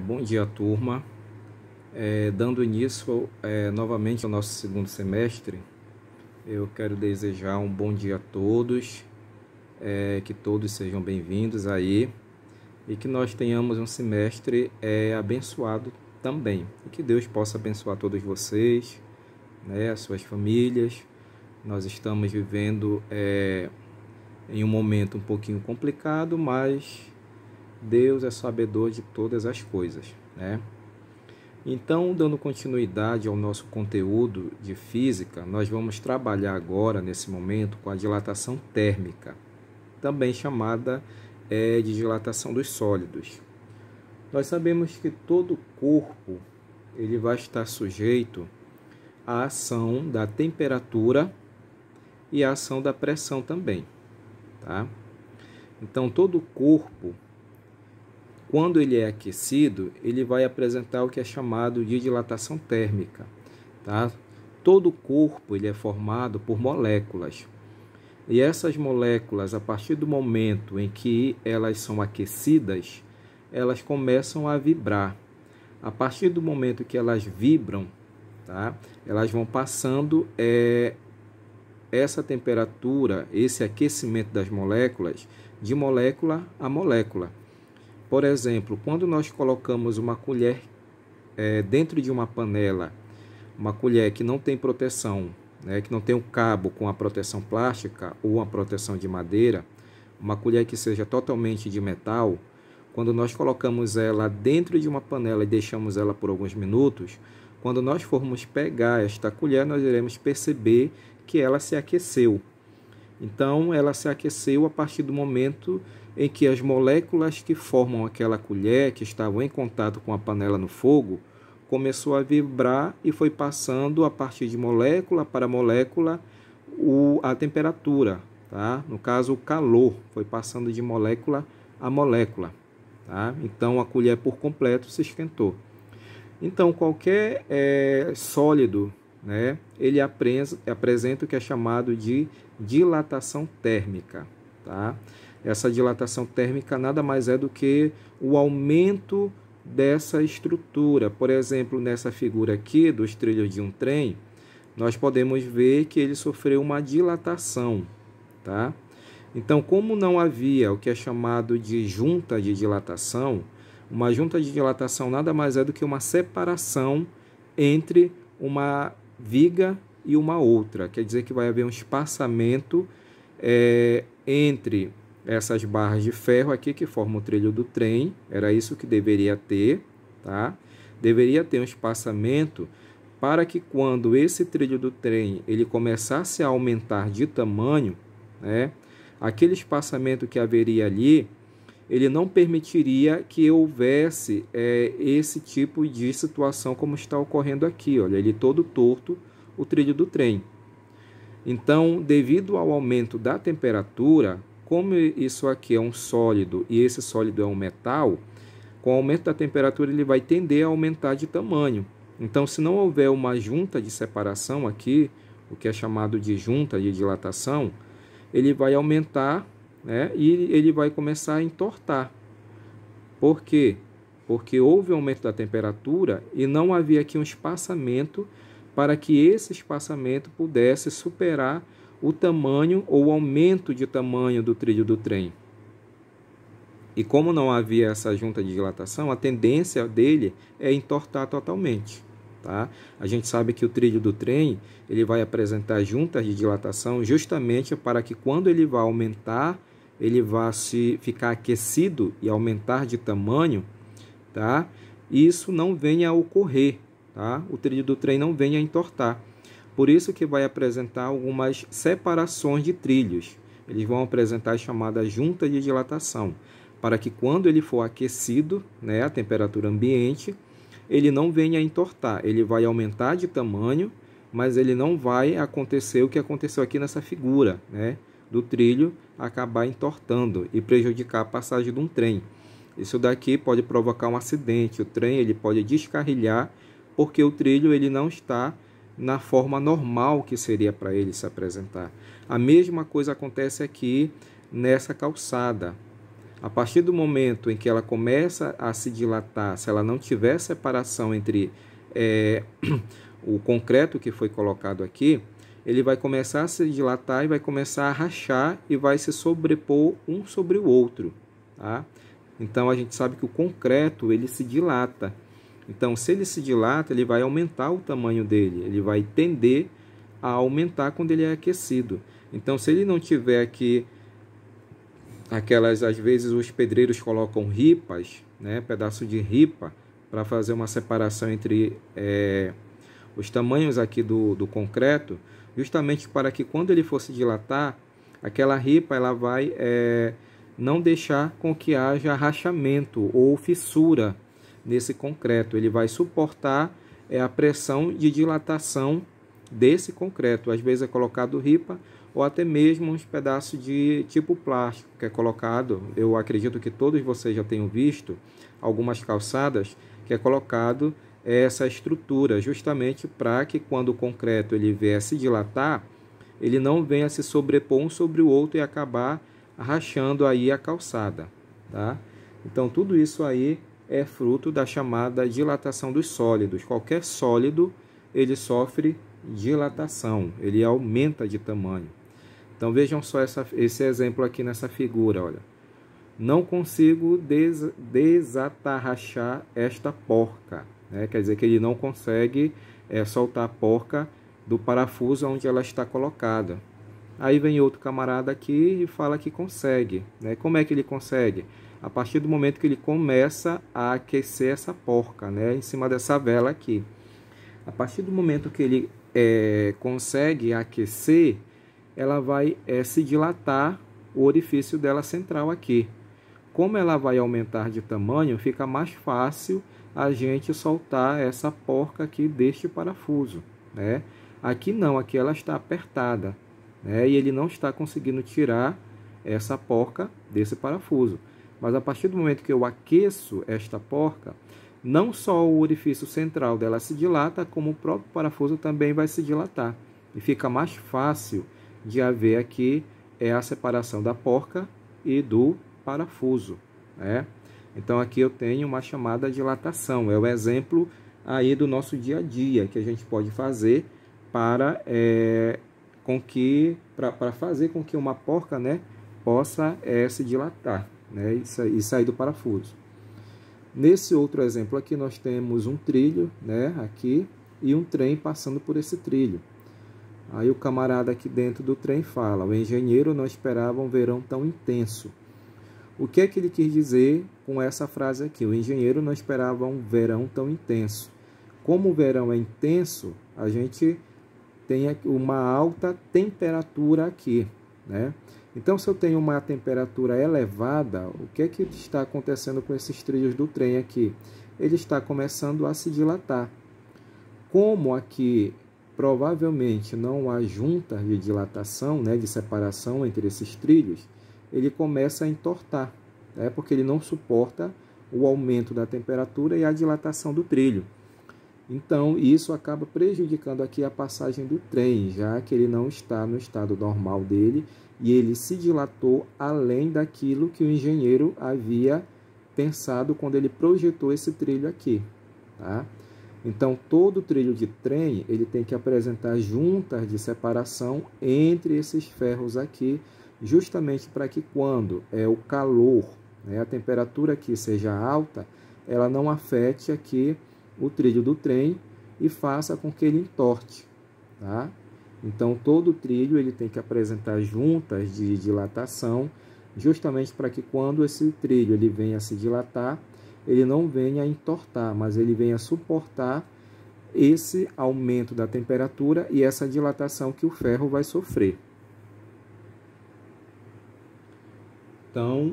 Bom dia, turma. Dando início novamente ao nosso segundo semestre, eu quero desejar um bom dia a todos, que todos sejam bem-vindos aí e que nós tenhamos um semestre abençoado também. E que Deus possa abençoar todos vocês, né, as suas famílias. Nós estamos vivendo em um momento um pouquinho complicado, mas Deus é sabedor de todas as coisas, né? Então, dando continuidade ao nosso conteúdo de física, nós vamos trabalhar agora, nesse momento, com a dilatação térmica, também chamada de dilatação dos sólidos. Nós sabemos que todo corpo ele vai estar sujeito à ação da temperatura e à ação da pressão também, tá? Então, todo corpo, quando ele é aquecido, ele vai apresentar o que é chamado de dilatação térmica, tá? Todo o corpo ele é formado por moléculas. E essas moléculas, a partir do momento em que elas são aquecidas, elas começam a vibrar. A partir do momento que elas vibram, tá? Elas vão passando essa temperatura, esse aquecimento das moléculas, de molécula a molécula. Por exemplo, quando nós colocamos uma colher dentro de uma panela, uma colher que não tem proteção, né, que não tem um cabo com a proteção plástica ou a proteção de madeira, uma colher que seja totalmente de metal, quando nós colocamos ela dentro de uma panela e deixamos ela por alguns minutos, quando nós formos pegar esta colher, nós iremos perceber que ela se aqueceu. Então, ela se aqueceu a partir do momento em que as moléculas que formam aquela colher, que estavam em contato com a panela no fogo, começou a vibrar e foi passando a partir de molécula para molécula a temperatura, tá? No caso, o calor foi passando de molécula a molécula, tá? Então, a colher por completo se esquentou. Então, qualquer sólido, né, ele apresenta o que é chamado de dilatação térmica, tá? Essa dilatação térmica nada mais é do que o aumento dessa estrutura. Por exemplo, nessa figura aqui dos trilhos de um trem, nós podemos ver que ele sofreu uma dilatação, tá? Então, como não havia o que é chamado de junta de dilatação, uma junta de dilatação nada mais é do que uma separação entre uma viga e uma outra. Quer dizer que vai haver um espaçamento entre essas barras de ferro aqui que formam o trilho do trem. Era isso que deveria ter, tá? Deveria ter um espaçamento para que quando esse trilho do trem ele começasse a aumentar de tamanho, né, aquele espaçamento que haveria ali, ele não permitiria que houvesse esse tipo de situação como está ocorrendo aqui. Olha, ele todo torto, o trilho do trem. Então, devido ao aumento da temperatura, como isso aqui é um sólido e esse sólido é um metal, com o aumento da temperatura ele vai tender a aumentar de tamanho. Então, se não houver uma junta de separação aqui, o que é chamado de junta de dilatação, ele vai aumentar, né, e ele vai começar a entortar. Por quê? Porque houve um aumento da temperatura e não havia aqui um espaçamento para que esse espaçamento pudesse superar o tamanho ou o aumento de tamanho do trilho do trem. E como não havia essa junta de dilatação, a tendência dele é entortar totalmente, tá? A gente sabe que o trilho do trem ele vai apresentar juntas de dilatação justamente para que quando ele vai aumentar, ele vai ficar aquecido e aumentar de tamanho, tá? Isso não venha a ocorrer, tá? O trilho do trem não venha a entortar. Por isso que vai apresentar algumas separações de trilhos. Eles vão apresentar a chamada junta de dilatação, para que quando ele for aquecido, né, a temperatura ambiente, ele não venha a entortar. Ele vai aumentar de tamanho, mas ele não vai acontecer o que aconteceu aqui nessa figura, né, do trilho acabar entortando e prejudicar a passagem de um trem. Isso daqui pode provocar um acidente. O trem ele pode descarrilhar porque o trilho ele não está na forma normal que seria para ele se apresentar. A mesma coisa acontece aqui nessa calçada. A partir do momento em que ela começa a se dilatar, se ela não tiver separação entre o concreto que foi colocado aqui, ele vai começar a se dilatar e vai começar a rachar e vai se sobrepor um sobre o outro, tá? Então a gente sabe que o concreto ele se dilata. Então, se ele se dilata, ele vai aumentar o tamanho dele, ele vai tender a aumentar quando ele é aquecido. Então, se ele não tiver aqui às vezes os pedreiros colocam ripas, né, pedaço de ripa, para fazer uma separação entre os tamanhos aqui do concreto, justamente para que quando ele for se dilatar, aquela ripa ela vai não deixar com que haja rachamento ou fissura nesse concreto. Ele vai suportar a pressão de dilatação desse concreto. Às vezes é colocado ripa ou até mesmo uns pedaços de tipo plástico que é colocado. Eu acredito que todos vocês já tenham visto algumas calçadas que é colocado essa estrutura, justamente para que quando o concreto ele vier se dilatar, ele não venha se sobrepor um sobre o outro e acabar rachando aí a calçada, tá? Então tudo isso aí é fruto da chamada dilatação dos sólidos. Qualquer sólido ele sofre dilatação, ele aumenta de tamanho. Então vejam só esse exemplo aqui nessa figura, olha. Não consigo desatarrachar esta porca, né? Quer dizer que ele não consegue soltar a porca do parafuso onde ela está colocada. Aí vem outro camarada aqui e fala que consegue, né? Como é que ele consegue? A partir do momento que ele começa a aquecer essa porca, né? Em cima dessa vela aqui. A partir do momento que ele consegue aquecer, ela vai se dilatar o orifício dela central aqui. Como ela vai aumentar de tamanho, fica mais fácil a gente soltar essa porca aqui deste parafuso, né? Aqui não, aqui ela está apertada, né? E ele não está conseguindo tirar essa porca desse parafuso. Mas a partir do momento que eu aqueço esta porca, não só o orifício central dela se dilata, como o próprio parafuso também vai se dilatar. E fica mais fácil de haver aqui a separação da porca e do parafuso, né? Então aqui eu tenho uma chamada dilatação. É o exemplo aí do nosso dia a dia que a gente pode fazer para fazer com que uma porca, né, possa se dilatar, né, e sair do parafuso. Nesse outro exemplo aqui nós temos um trilho, né, aqui, e um trem passando por esse trilho. Aí o camarada aqui dentro do trem fala: o engenheiro não esperava um verão tão intenso. O que é que ele quis dizer com essa frase aqui? O engenheiro não esperava um verão tão intenso. Como o verão é intenso, a gente tem uma alta temperatura aqui, né? Então, se eu tenho uma temperatura elevada, o que é que está acontecendo com esses trilhos do trem aqui? Ele está começando a se dilatar. Como aqui provavelmente não há junta de dilatação, né, de separação entre esses trilhos, ele começa a entortar, né, porque ele não suporta o aumento da temperatura e a dilatação do trilho. Então, isso acaba prejudicando aqui a passagem do trem, já que ele não está no estado normal dele e ele se dilatou além daquilo que o engenheiro havia pensado quando ele projetou esse trilho aqui, tá? Então, todo trilho de trem ele tem que apresentar juntas de separação entre esses ferros aqui, justamente para que quando o calor, né, a temperatura aqui seja alta, ela não afete aqui o trilho do trem e faça com que ele entorte, tá? Então, todo trilho ele tem que apresentar juntas de dilatação, justamente para que quando esse trilho ele venha a se dilatar, ele não venha a entortar, mas ele venha a suportar esse aumento da temperatura e essa dilatação que o ferro vai sofrer. Então,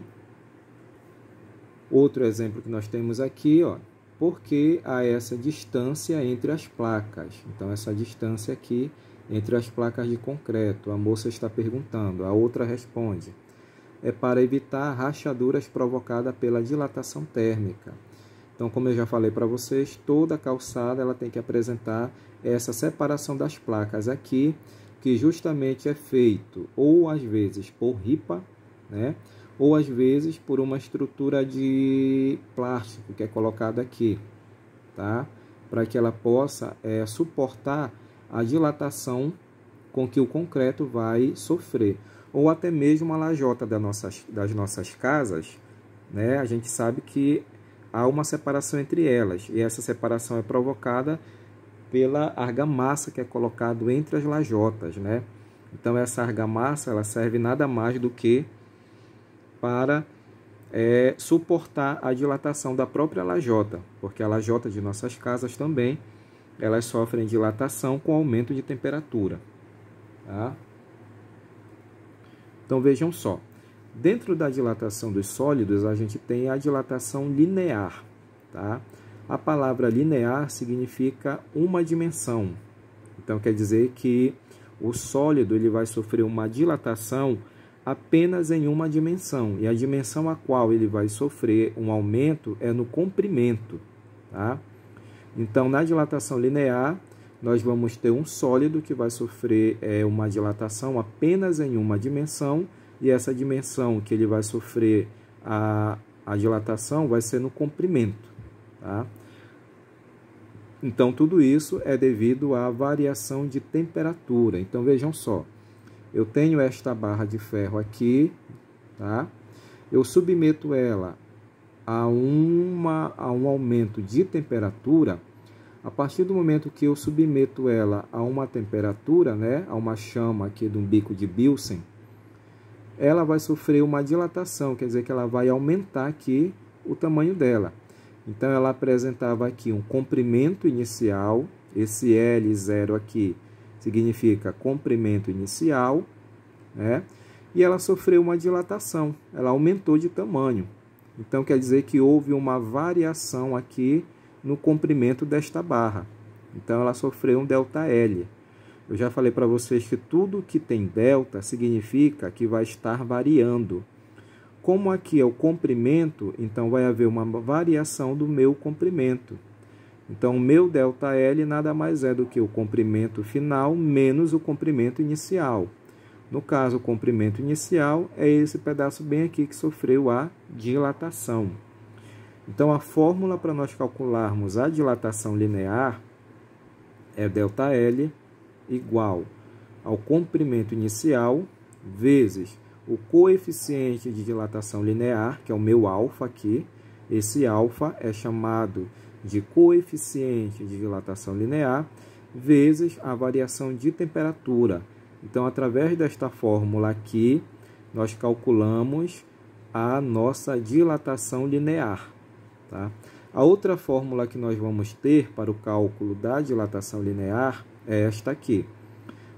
outro exemplo que nós temos aqui, ó, porque há essa distância entre as placas. Então, essa distância aqui entre as placas de concreto. A moça está perguntando, a outra responde: é para evitar rachaduras provocadas pela dilatação térmica. Então, como eu já falei para vocês, toda calçada ela tem que apresentar essa separação das placas aqui, que justamente é feito ou às vezes por ripa, né, ou às vezes por uma estrutura de plástico que é colocada aqui, tá? Para que ela possa suportar a dilatação com que o concreto vai sofrer. Ou até mesmo a lajota das nossas casas, né? A gente sabe que há uma separação entre elas, e essa separação é provocada pela argamassa que é colocado entre as lajotas, né? Então essa argamassa ela serve nada mais do que para suportar a dilatação da própria lajota, porque a lajota de nossas casas também elas sofrem dilatação com aumento de temperatura, tá? Então vejam só, dentro da dilatação dos sólidos a gente tem a dilatação linear, tá? A palavra linear significa uma dimensão. Então, quer dizer que o sólido ele vai sofrer uma dilatação apenas em uma dimensão. E a dimensão a qual ele vai sofrer um aumento é no comprimento, tá? Então, na dilatação linear, nós vamos ter um sólido que vai sofrer uma dilatação apenas em uma dimensão. E essa dimensão que ele vai sofrer a dilatação vai ser no comprimento, tá? Então, tudo isso é devido à variação de temperatura. Então, vejam só. Eu tenho esta barra de ferro aqui, tá? Eu submeto ela a um aumento de temperatura. A partir do momento que eu submeto ela a uma temperatura, né? A uma chama aqui de um bico de Bilsen, ela vai sofrer uma dilatação, quer dizer que ela vai aumentar aqui o tamanho dela. Então, ela apresentava aqui um comprimento inicial, esse L0 aqui significa comprimento inicial, né? E ela sofreu uma dilatação, ela aumentou de tamanho. Então, quer dizer que houve uma variação aqui no comprimento desta barra. Então, ela sofreu um ΔL. Eu já falei para vocês que tudo que tem delta significa que vai estar variando. Como aqui é o comprimento, então vai haver uma variação do meu comprimento. Então, o meu ΔL nada mais é do que o comprimento final menos o comprimento inicial. No caso, o comprimento inicial é esse pedaço bem aqui que sofreu a dilatação. Então, a fórmula para nós calcularmos a dilatação linear é ΔL igual ao comprimento inicial vezes o coeficiente de dilatação linear, que é o meu alfa aqui. Esse alfa é chamado de coeficiente de dilatação linear, vezes a variação de temperatura. Então, através desta fórmula aqui, nós calculamos a nossa dilatação linear, tá? A outra fórmula que nós vamos ter para o cálculo da dilatação linear é esta aqui.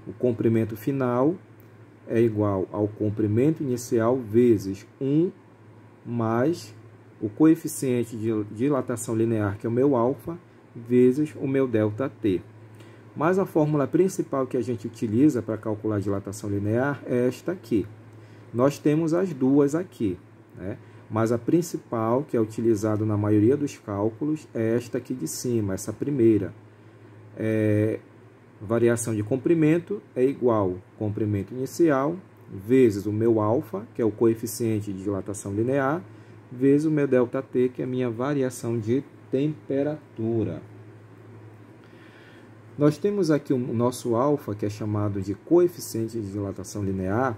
O comprimento final é igual ao comprimento inicial vezes 1 mais o coeficiente de dilatação linear, que é o meu alfa, vezes o meu ΔT. Mas a fórmula principal que a gente utiliza para calcular a dilatação linear é esta aqui. Nós temos as duas aqui, né? Mas a principal, que é utilizada na maioria dos cálculos, é esta aqui de cima, essa primeira. Variação de comprimento é igual comprimento inicial vezes o meu alfa, que é o coeficiente de dilatação linear, vezes o meu ΔT, que é a minha variação de temperatura. Nós temos aqui o nosso alfa, que é chamado de coeficiente de dilatação linear.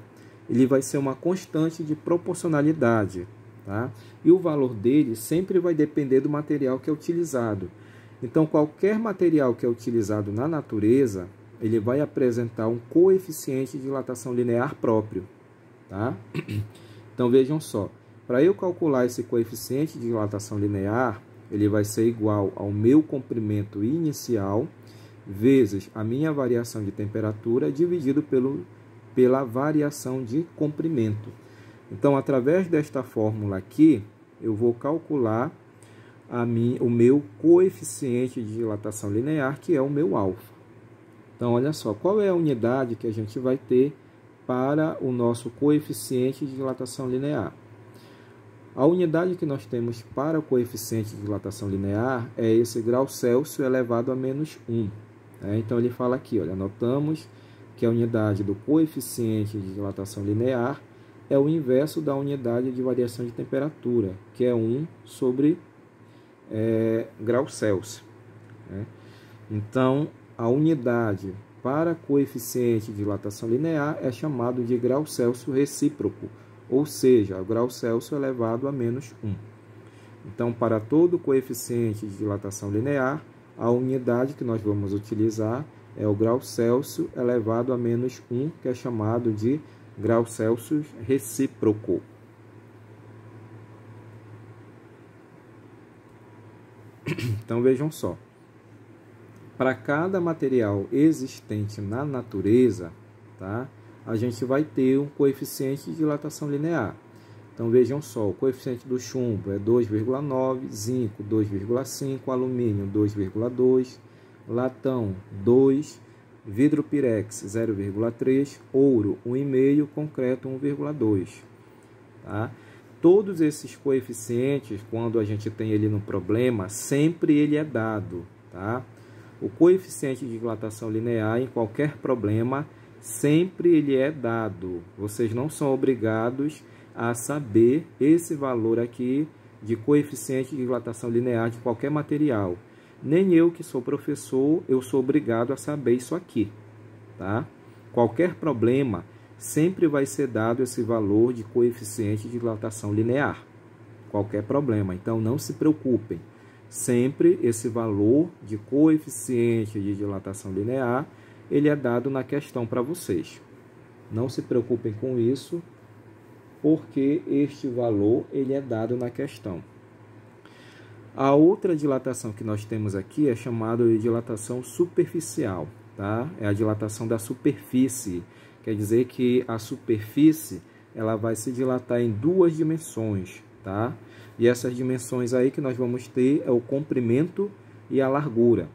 Ele vai ser uma constante de proporcionalidade, tá? E o valor dele sempre vai depender do material que é utilizado. Então, qualquer material que é utilizado na natureza, ele vai apresentar um coeficiente de dilatação linear próprio, tá? Então, vejam só. Para eu calcular esse coeficiente de dilatação linear, ele vai ser igual ao meu comprimento inicial vezes a minha variação de temperatura dividido pela variação de comprimento. Então, através desta fórmula aqui, eu vou calcular o meu coeficiente de dilatação linear, que é o meu alfa. Então, olha só, qual é a unidade que a gente vai ter para o nosso coeficiente de dilatação linear? A unidade que nós temos para o coeficiente de dilatação linear é esse grau Celsius elevado a menos 1. Então, ele fala aqui, olha, anotamos que a unidade do coeficiente de dilatação linear é o inverso da unidade de variação de temperatura, que é 1 sobre grau Celsius, né? Então, a unidade para coeficiente de dilatação linear é chamado de grau Celsius recíproco, ou seja, o grau Celsius elevado a menos 1. Então, para todo coeficiente de dilatação linear, a unidade que nós vamos utilizar é o grau Celsius elevado a menos 1, que é chamado de grau Celsius recíproco. Então, vejam só. Para cada material existente na natureza, tá, a gente vai ter um coeficiente de dilatação linear. Então, vejam só, o coeficiente do chumbo é 2,9, zinco 2,5, alumínio 2,2, latão 2, vidro pirex 0,3, ouro 1,5, concreto 1,2. Tá? Todos esses coeficientes, quando a gente tem ele no problema, sempre ele é dado. Tá? O coeficiente de dilatação linear em qualquer problema, sempre ele é dado. Vocês não são obrigados a saber esse valor aqui de coeficiente de dilatação linear de qualquer material. Nem eu, que sou professor, eu sou obrigado a saber isso aqui, tá? Qualquer problema sempre vai ser dado esse valor de coeficiente de dilatação linear. Qualquer problema, então não se preocupem. Sempre esse valor de coeficiente de dilatação linear, ele é dado na questão para vocês. Não se preocupem com isso, porque este valor ele é dado na questão. A outra dilatação que nós temos aqui é chamada de dilatação superficial, tá? É a dilatação da superfície. Quer dizer que a superfície ela vai se dilatar em duas dimensões, tá? E essas dimensões aí que nós vamos ter é o comprimento e a largura.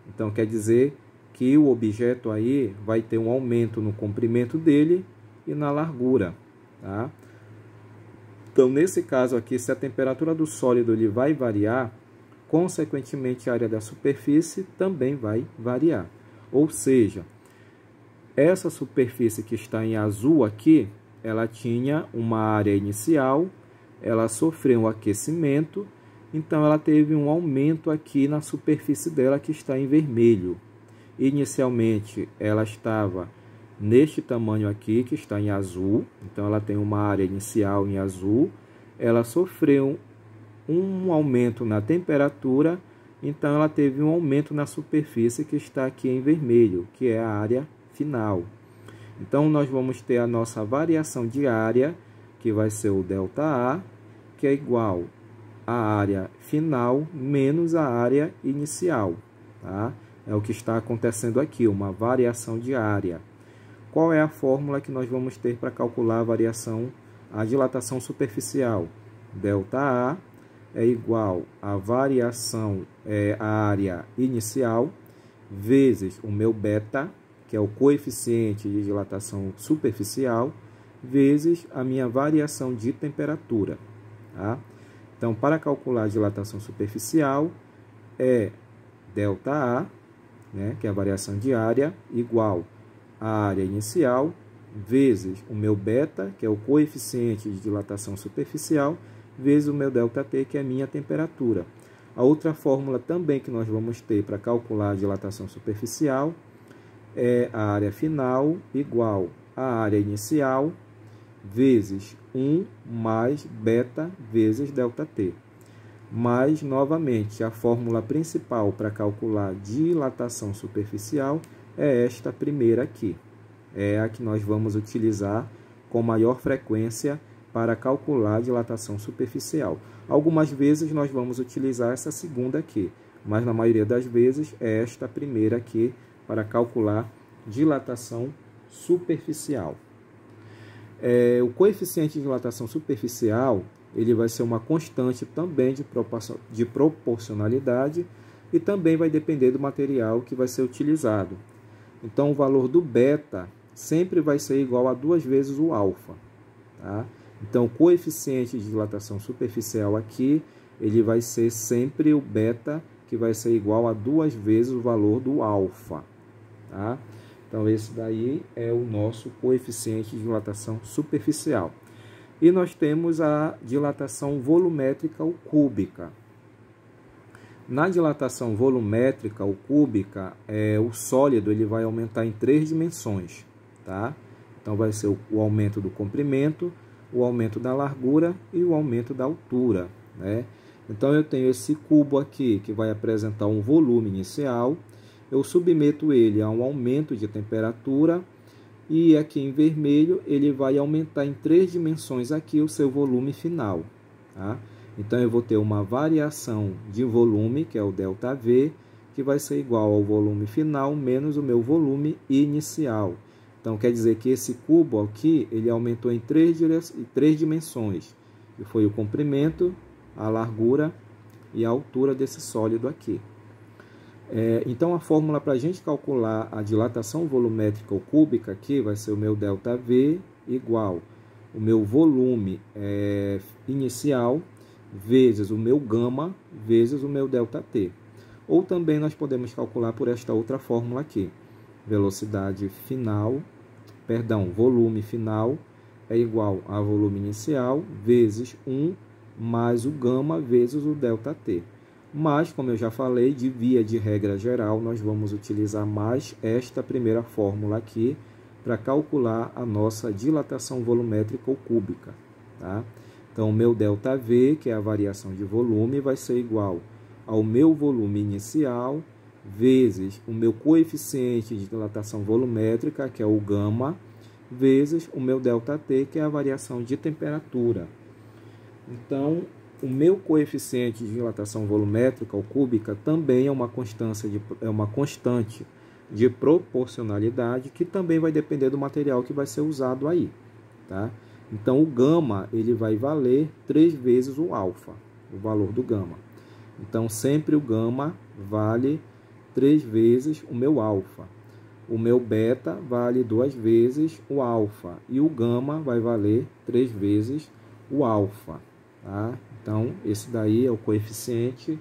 Então, quer dizer que o objeto aí vai ter um aumento no comprimento dele e na largura, tá? Então, nesse caso aqui, se a temperatura do sólido ele vai variar, consequentemente a área da superfície também vai variar. Ou seja, essa superfície que está em azul aqui, ela tinha uma área inicial, ela sofreu um aquecimento, então ela teve um aumento aqui na superfície dela que está em vermelho. Inicialmente ela estava neste tamanho aqui, que está em azul, então ela tem uma área inicial em azul, ela sofreu um aumento na temperatura, então ela teve um aumento na superfície que está aqui em vermelho, que é a área final. Então nós vamos ter a nossa variação de área, que vai ser o ΔA, que é igual à área final menos a área inicial, tá? É o que está acontecendo aqui, uma variação de área. Qual é a fórmula que nós vamos ter para calcular a variação, a dilatação superficial? ΔA é igual à variação, a área inicial, vezes o meu beta, que é o coeficiente de dilatação superficial, vezes a minha variação de temperatura. Tá? Então, para calcular a dilatação superficial, é ΔA, né, que é a variação de área, igual a área inicial, vezes o meu beta, que é o coeficiente de dilatação superficial, vezes o meu ΔT, que é a minha temperatura. A outra fórmula também que nós vamos ter para calcular a dilatação superficial é a área final igual à área inicial, vezes 1 mais beta vezes ΔT. Mas, novamente, a fórmula principal para calcular dilatação superficial é esta primeira aqui. É a que nós vamos utilizar com maior frequência para calcular a dilatação superficial. Algumas vezes nós vamos utilizar essa segunda aqui, mas na maioria das vezes é esta primeira aqui para calcular dilatação superficial. O coeficiente de dilatação superficial ele vai ser uma constante também de proporcionalidade e também vai depender do material que vai ser utilizado. Então, o valor do beta sempre vai ser igual a 2 vezes o alfa. Tá? Então, o coeficiente de dilatação superficial aqui, ele vai ser sempre o beta, que vai ser igual a 2 vezes o valor do alfa. Tá? Então, esse daí é o nosso coeficiente de dilatação superficial. E nós temos a dilatação volumétrica ou cúbica. Na dilatação volumétrica ou cúbica, o sólido ele vai aumentar em 3 dimensões, tá? Então vai ser o aumento do comprimento, o aumento da largura e o aumento da altura, né? Então eu tenho esse cubo aqui que vai apresentar um volume inicial, eu submeto ele a um aumento de temperatura e aqui em vermelho ele vai aumentar em 3 dimensões aqui o seu volume final, tá? Então eu vou ter uma variação de volume, que é o ΔV, que vai ser igual ao volume final menos o meu volume inicial. Então quer dizer que esse cubo aqui ele aumentou em 3 dimensões, que foi o comprimento, a largura e a altura desse sólido aqui. Então a fórmula para a gente calcular a dilatação volumétrica ou cúbica aqui vai ser o meu ΔV igual o meu volume inicial vezes o meu gama vezes o meu ΔT. Ou também nós podemos calcular por esta outra fórmula aqui. Volume final é igual a volume inicial vezes 1 mais o gama vezes o ΔT. Mas, como eu já falei, de via de regra geral, nós vamos utilizar mais esta primeira fórmula aqui para calcular a nossa dilatação volumétrica ou cúbica, tá? Então, o meu ΔV, que é a variação de volume, vai ser igual ao meu volume inicial vezes o meu coeficiente de dilatação volumétrica, que é o gama, vezes o meu ΔT, que é a variação de temperatura. Então, o meu coeficiente de dilatação volumétrica ou cúbica também é uma constante de proporcionalidade que também vai depender do material que vai ser usado aí, tá? Então, o gama ele vai valer 3 vezes o alfa, o valor do gama. Então, sempre o gama vale 3 vezes o meu alfa. O meu beta vale 2 vezes o alfa. E o gama vai valer 3 vezes o alfa, tá? Então, esse daí é o coeficiente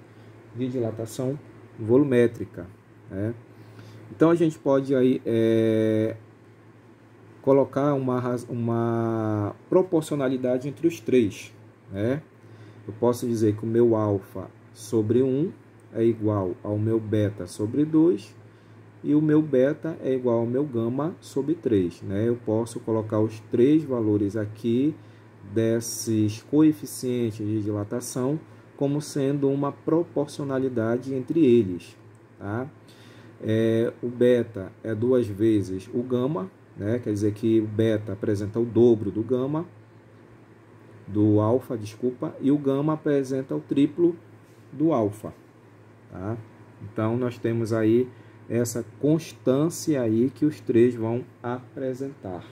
de dilatação volumétrica, né? Então, a gente pode aí colocar uma proporcionalidade entre os três, né? Eu posso dizer que o meu alfa sobre 1 é igual ao meu beta sobre 2 e o meu beta é igual ao meu gama sobre 3, né? Eu posso colocar os 3 valores aqui desses coeficientes de dilatação como sendo uma proporcionalidade entre eles, tá? O beta é 2 vezes o gama, né? Quer dizer que o beta apresenta o dobro do gama, do alfa, desculpa, e o gama apresenta o triplo do alfa, tá? Então nós temos aí essa constância aí que os três vão apresentar.